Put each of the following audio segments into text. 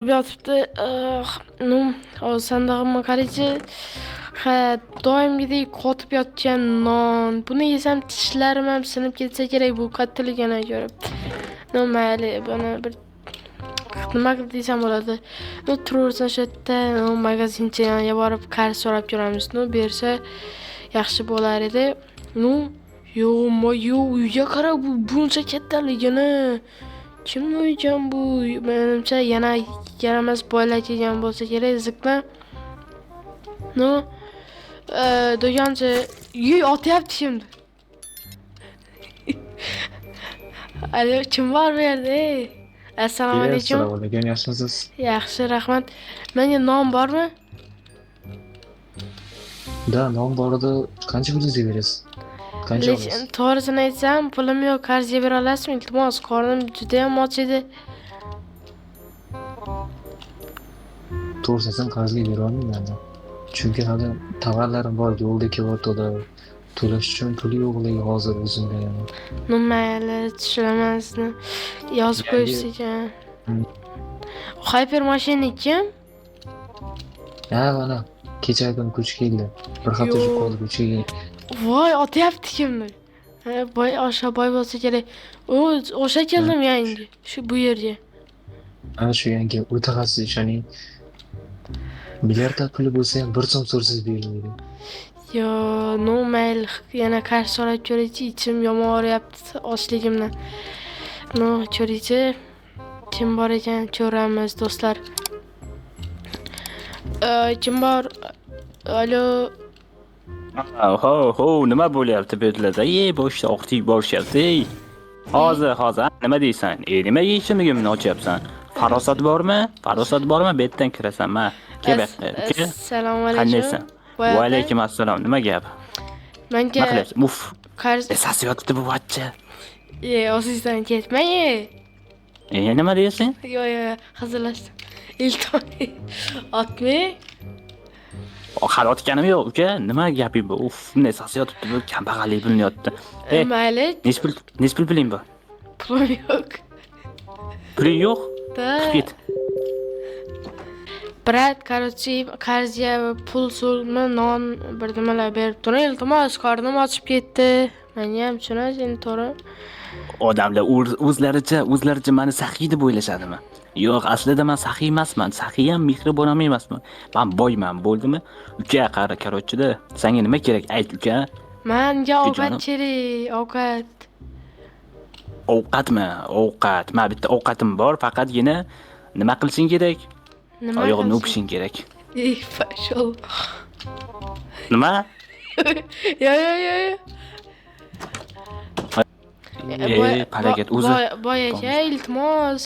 yotibdi. Nu, sandig'imni qaraychi. Ha, doimgidek qotib yotgan non. Buni yesam tishlarim ham sinib ketsa kerak bu qattiqligini ko'rib. No, mayli, buni bir nima desam bo'ladi. Nu, turaversin shu yerda, magazinchaga borib qarz so'rab ko'ramiz. Nu, bersa yaxshi bo'lar edi. Nu, yo'q, uyga qara, bu buncha kattaligini. Kimni uygan bu? Menimcha yana yaramas boylar kelgan bo'lsa kerak, ziqna. No, do'konchi, otyapti şimdi. Alo, kim bor bu yerda? Assalomu alaykum. Assalomu alaykum, yaxshimisiz? Yaxshi, rahmat. Menga non bormi? Da, non bor edi. Qancha pulingizga berasiz? Qancha olasiz? To'g'risini aytsam, pulim yo'q. Qarzga bera olasizmi? Iltimos, qornim juda ham och edi. To'g'risini aytsam, qarzga bera olmayman. Chunki hali tovarlarim bor, yo'lda kelyapti. To'lash uchun pul yo'qligi hozir o'zimda yana. Nu, mayli, tushiraman sizni. Yozib qo'yibsiz ekan. Hyper mashina kim? Ha, mana kecha kuni ko'chib keldi. Bir hafta Yo'q. qoldi ko'chib keldi. Voy, otyapti kimni? Boy, boy bo'lsa kerak. O'sha keldim yangi. Shu bu yerga. Ana shu yangi mutaxassis ishoning. Milliardta puli bo'lsa ham 1 so'm so'rsiz bermaydi. Yo, no, mayli, yana qarz so'rab ko'raychi, ichim yomon og'riyapti ochligimdan. No, ko'raychi. Kim bor ekan, ko'ramiz do'stlar. Kim bor? Alo. Ho, nima bo'lyapti bu yerlarda? Boshda o'qitib borishyapti. Hozir, nima deysan? Nima yechimligimni ochyapsan? Farosat bormi? Bu yerdan kirasan, ma. Assalomu alaykum. Qandaysan? Va alaykum assalom. Nima gap? Menga Nima qilyapsan? Uf. qarz, Esasi yotibdi bu vachcha. osingizdan ketmang. Nima deysan? Yo, hazırlaştım. İlton. Atmay. Hali otganim yo'q, uka. Nima gaping bu? Uf, bunday esasi yotibdi bu kambag'allik bilinyapti. Mayli, Nech puling bor? pulim yo'q. Puling yo'q? Da. Ket. Brat, короче, qarzga pul so'lma, non bir nimalar berib turing. Iltimos, qornim ochib ketdi. Menga ham tushunasiz endi to'g'ri. Odamlar o'zlaricha meni saxiy deb o'ylashadimi? Yo'q, aslida men saxiy emasman. Saxiy ham mehribon ham emasman. Men boyman, bo'ldimi? Uka, qara, karochida. Senga nima kerak? Ayt, uka. Menga ovqat jonim. kerak, ovqat. Ovqatmi? Ovqat. Men bitta ovqatim bor, faqatgina nima qilishing kerak? Nima? Oyog'imni o'pishing kerak. Pashol. Nima? Yo. Harakat o'zi. Boy aka, iltimos,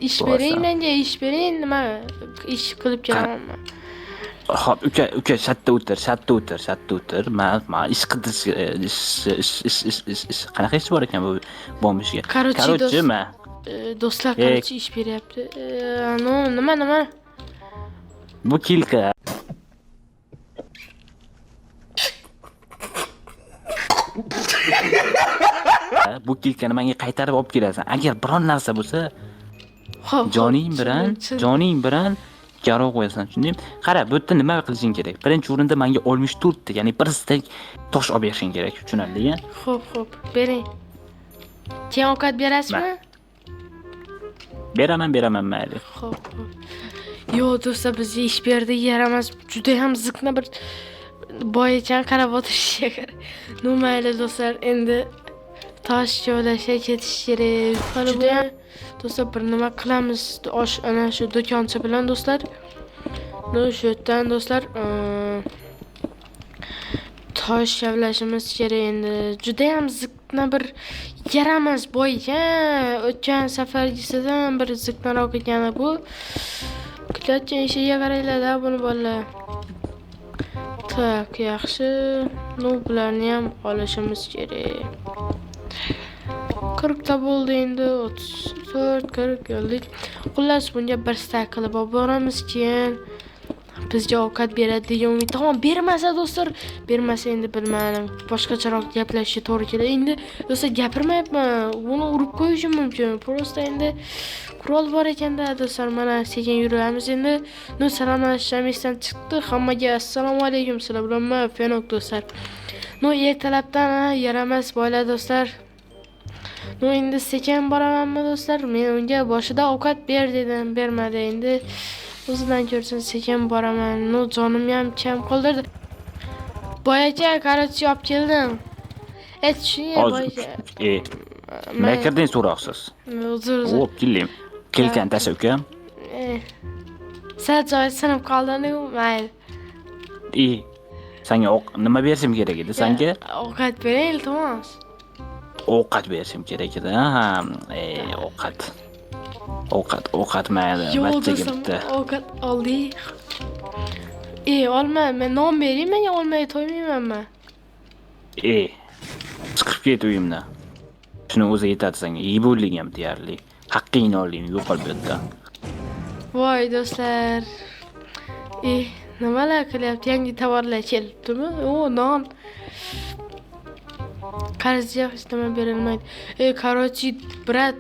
ish bering menga, ish bering, nima ish qilib kelaman. Xo'p, uka, shatda o'tir. Men ish qidirish ish qanaqa ish bor ekan bu bombishga? Короче, men do'stlar qancha ish beryapti. No, nima? bu kilka. Bu kilkani menga qaytarib olib kelasan. Agar biron narsa bo'lsa, joning bilan garov qo'yasan, tushundingmi? Qara, bu yerda nima qilishing kerak? Birinchi o'rinda menga 64 ta, ya'ni bir stek tosh olib berishing kerak, tushunarli-a? Xo'p, bering. Keyin ovqat berasizmi? Beraman, mayli. Xo'p. Yo, do'stlar, bizga ish berdi, yaramas, juda ham ziqna bir boy ekan, qarab o'tirishga kerak. No, mayli do'stlar, endi tosh joylashga ketish kerak. Juda do'stlar, bir nima qilamiz, ana shu do'konchi bilan do'stlar. No, shu yerdan do'stlar, tosh kavlashimiz kerak endi. Juda ham ziqna bir yaramas boy ekan. O'tgan safargisidan bir ziqnaroq ekan bu. Klatcha ishiga qaranglar-da buni bolalar. Tak, yaxshi. No, bularni ham olishimiz kerak. 40 ta bo'ldi endi, 34, 40 yo'ldik. Xullas bunga bir stak qilib olib boramiz keyin bizga ovqat beradi degan umidda. Tamam, bermasa do'stlar, bermasa endi bilmadim. Boshqacharoq gaplashishga to'g'ri keladi. Endi do'stlar gapirmayapman. Uni urib qo'yishim mumkin. Prosta endi qurol bor ekanda do'stlar. Mana sekin yuramiz endi. No salomlashishim esdan chiqdi. Hammaga assalomu alaykum. Sizlar bilan men Fenok do'stlar. No ertalabdan yaramas boylar do'stlar. No endi sekin boramanmi do'stlar? Men unga boshida ovqat ber dedim, bermadi. Endi o'zidan ko'rsin sekin boraman. No jonimni ham kam qoldirdi. Boyacha qarorchi olib keldim. Aytishing boyacha. Nima kirding so'roqsiz? Uzr. O'p, keldim. Kelkan tasha uka. Sal joy sinib qoldi-ku, mayli. Senga nima berishim kerak edi senga? Ovqat bering, iltimos. Ovqat berishim kerak edi. Ha, ovqat. Ovqat mayli, bachchaga bitta. Ovqat oldik. Olma, men non beraymi, menga olmay to'ymaymanmi? Chiqib ket uyimdan. Shuni o'zi yetadi senga. Yeb o'lgam deyarli. Haqqingni oling, yo'qol bu yerdan. Voy do'stlar. Nimalar qilyapti? Yangi tovarlar kelibdimi? Non. Qarzga hech nima berilmaydi. Короче, brat.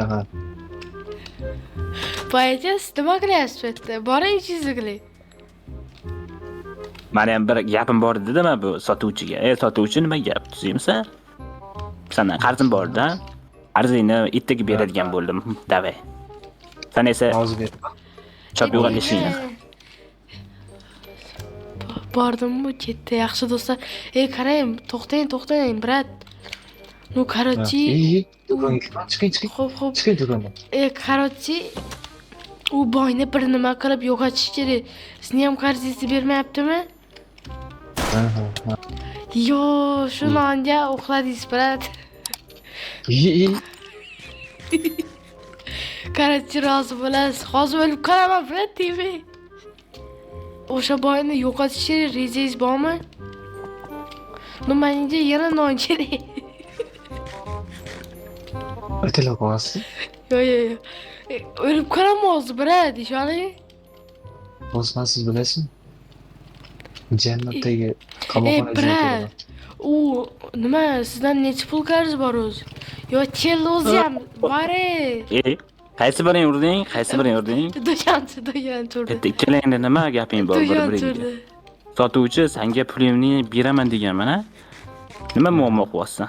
Aha. Boyacha nima qilyapsiz bu yerda? Boring ishingizni qiling. Meni ham bir gapim bor dedimi bu sotuvchiga? Sotuvchi nima gap? Tuzimsan? Sendan qarzim bor-da. Qarzingni ertaga beradigan bo'ldim. Davay. Sen esa Hozir ber. chop yo'g'on ishingni. Bordim bu ketdi. Yaxshi do'stlar. Qarang, to'xtang, brat. Ну, короче, Do'konga chiqing. xo'p. Chiqing do'kondan. Короче, u boyni bir nima qilib yo'qotish kerak. Sizni ham qarzingizni bermayaptimi? Aha. Yo, shu nonga uxladingiz, brat. Короче, rozi bo'lasiz. Hozir o'lib qolaman, brat, deymi? O'sha boyni yo'qotish kerak, rejangiz bormi? No, menga yana non kerak. O'tila qo'yasiz. Yo. O'lib qolaman hozir, brat, ishoning. Osman siz bilasizmi? Jannatdagi qamoqxona brat. U nima sizdan necha pul qarz bor o'zi? Yo, kel o'zi ham bor. Qaysi birini urding? Do'konchi turdi. Ikkalangda nima gaping bor bir-biringga? Sotuvchi senga pulimni beraman deganman, ha? Nima muammo qilyapsan?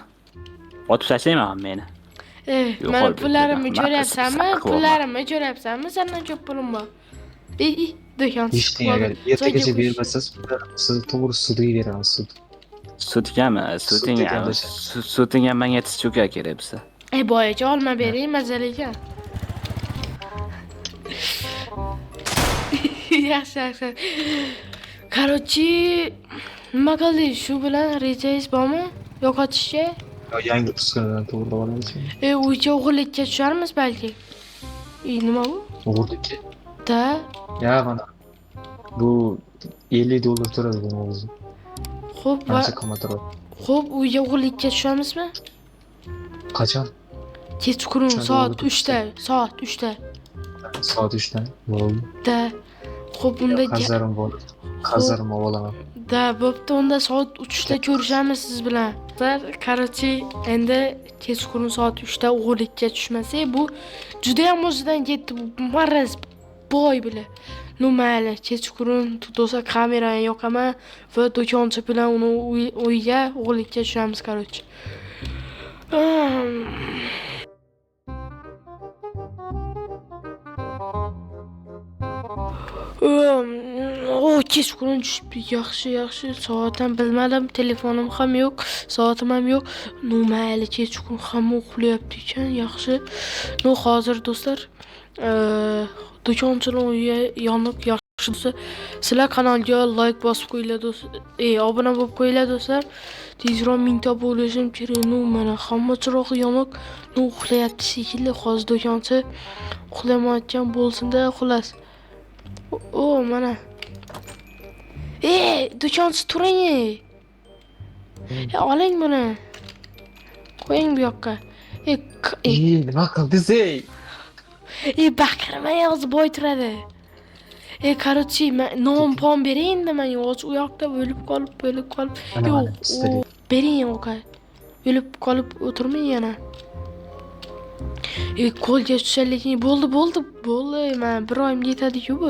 Otib tashlayman meni. Men pullarimni ko'ryapsanmi? Sendan ko'p pulim bor. Do'konchi. Eshitding, agar ertagacha bermasangiz, sizni to'g'ri sudga beramiz. Sudgami? Suding ham menga tiz cho'ka kerak bizda. Boyacha olma bering, mazali ekan. Yaxshi. Короче, nima qildingiz? Shu bilan rejangiz bormi? Yo'qotishga? Yangi uskanadan to'g'rilab olamizmi? O'sha o'g'irlikka tusharmiz balki. Nima bu? O'g'irlikka? Da. Ya mana. Bu $50 turadi bu o'zi. Xo'p, Qancha qimmatroq? Xo'p, uyga o'g'irlikka tushamizmi? Qachon? Kechqurun soat 3da. Soat 3da. Bo'ldi. Da. Xo'p, unda qazarim bor. Qazarim olaman. Da, bo'pti, unda soat 3da ko'rishamiz siz bilan. Короче, endi kechqurun soat 3da o'g'irlikka tushmasak, bu juda ham o'zidan ketdi. Bu maraz boy bile. No, mayli, kechqurun do'sa kamerani yoqaman va do'konchi bilan uni uyga o'g'irlikka tushamiz, короче. Kechqurun tushib yaxshi. Soatim bilmadim, telefonim ham yo'q, soatim ham yo'q. No, mayli, kechqurun hamma uxlayapti ekan, yaxshi. No, hozir do'stlar, do'konchining uyi yonib yaxshi bo'lsa, sizlar kanalga like bosib qo'yinglar do'stlar. Obuna bo'lib qo'yinglar do'stlar. Tezroq 1000 ta bo'lishim kerak. No, mana hamma chiroq yonib, no uxlayapti shekilli. Hozir do'konchi uxlamayotgan bo'lsin-da, xolos. Mana. Do'konchi turing. Oling buni. Qo'ying bu yoqqa. Nima qildingiz? Baqirmay hozir boy turadi. Короче, men non pon bereyim de men yo'q, u yoqda o'lib qolib. Mana Yo'q, mana istedik. bering o'qa. O'lib qolib o'tirmang yana. Qo'lga tushalik bo'ldi. Men bir oyim yetadi-ku bu.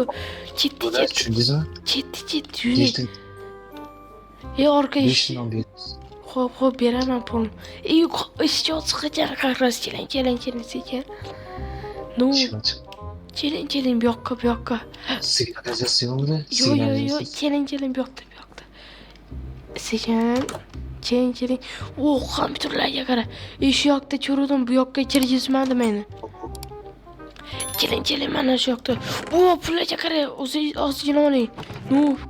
Ketdi. Tushundingizmi? Ketdi, yuri. Orqa 5 ish. non beramiz. Xo'p, beraman pulni. Ishchi chiqajar qarras, keling sekin. No, Ishga chiq. keling bu yoqqa. Signalizatsiya yo'qmi? Yo'q, keling bu yoqda. Sekin. Keling. Kompyuterlarga qara. Shu yoqda ko'rdim, bu yoqqa kirgizmadi meni. Keling, mana shu yoqda. Pullarga qara, ozgina oling.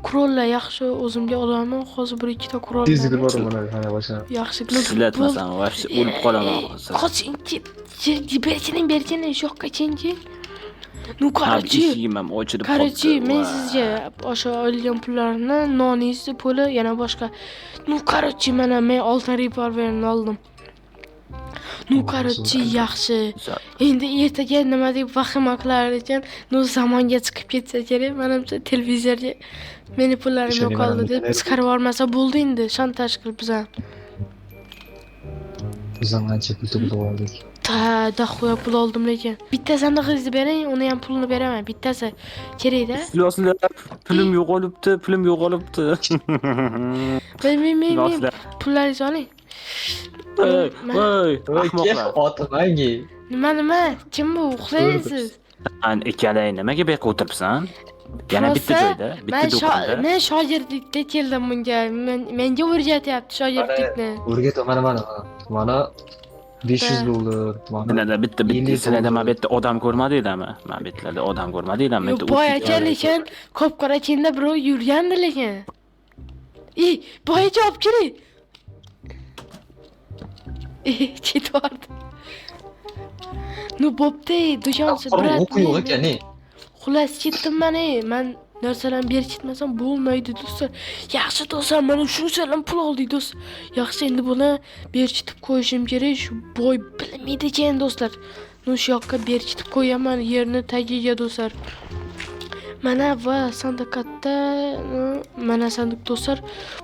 Qurollar yaxshi, o'zimga olaman. Hozir 1-2 ta qurol. Tezlik bor mana qana boshlanib. Yaxshi. Sizlatmasam, вообще o'lib qolaman hozir. Qoching, berchining shu yoqqa keling. Qarchi. Ishim ham ochilib qoldi. Qarchi, men sizga o'sha olgan pullarni, noningizni puli, yana boshqa. Qarchi, mana men oltin revolverni oldim. Qarchi, yaxshi. Endi ertaga nima deb vahima qilar ekan, zamonga chiqib ketsa kerak, menimcha televizorga meni pullarim yo'qoldi deb chiqarib olmasa bo'ldi endi, shantaj qilib bizdan. Bizdan ancha pul to'plab oldik. Daxoya pul oldim lekin. Bitta sandig'ingizni bering, uni ham pulini beraman. Bittasi kerak-da. Sizlar pulim yo'qolibdi. Men pullaringizni oling. Voy, ahmoqlar. Otimangi. Nima? Kim bu? Uxlaysiz? An ikkalay nimaga beqa o'tiribsan? Yana bitta joyda, bitta do'konda. Men shogirdlikda keldim bunga. Menga o'rgatyapti shogirdlikni. O'rgataman mana 500 dollar. Mana bitta sizlarda men bitta odam ko'rmadinglarmi? Men bitlarda odam ko'rmadinglarmi? Boya lekin ko'p-qora kenda birov yurgandi lekin. Boya javob kerak. Ketvardi. Bo'pti, dushonsiz brat. O'qiyo'q ekan. Xullas ketdim men narsalarni berib ketmasam bo'lmaydi do'stlar. Yaxshi do'stlar, mana shunchalar pul oldik do'st. Yaxshi, endi buni berib ketib qo'yishim kerak. Shu boy bilmaydi ekan do'stlar. Shu yoqqa berib ketib qo'yaman yerni tagiga do'stlar. Mana va sandiqda mana sandiq do'stlar.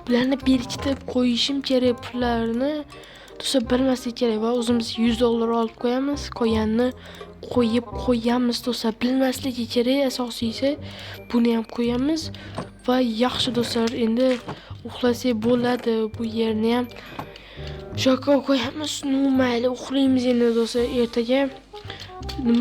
Bularni berib ketib qo'yishim kerak pullarni. Do'stlar bilmaslik kerak va o'zimiz 100 dollar olib qo'yamiz. Qo'yanni qo'yib qo'yamiz do'stlar. Bilmasligi kerak, asosiysi buni ham qo'yamiz va yaxshi do'stlar, endi uxlasak bo'ladi. Bu yerni ham shu yoqqa qo'yamiz. Mayli, uxlaymiz endi do'stlar. Ertaga nima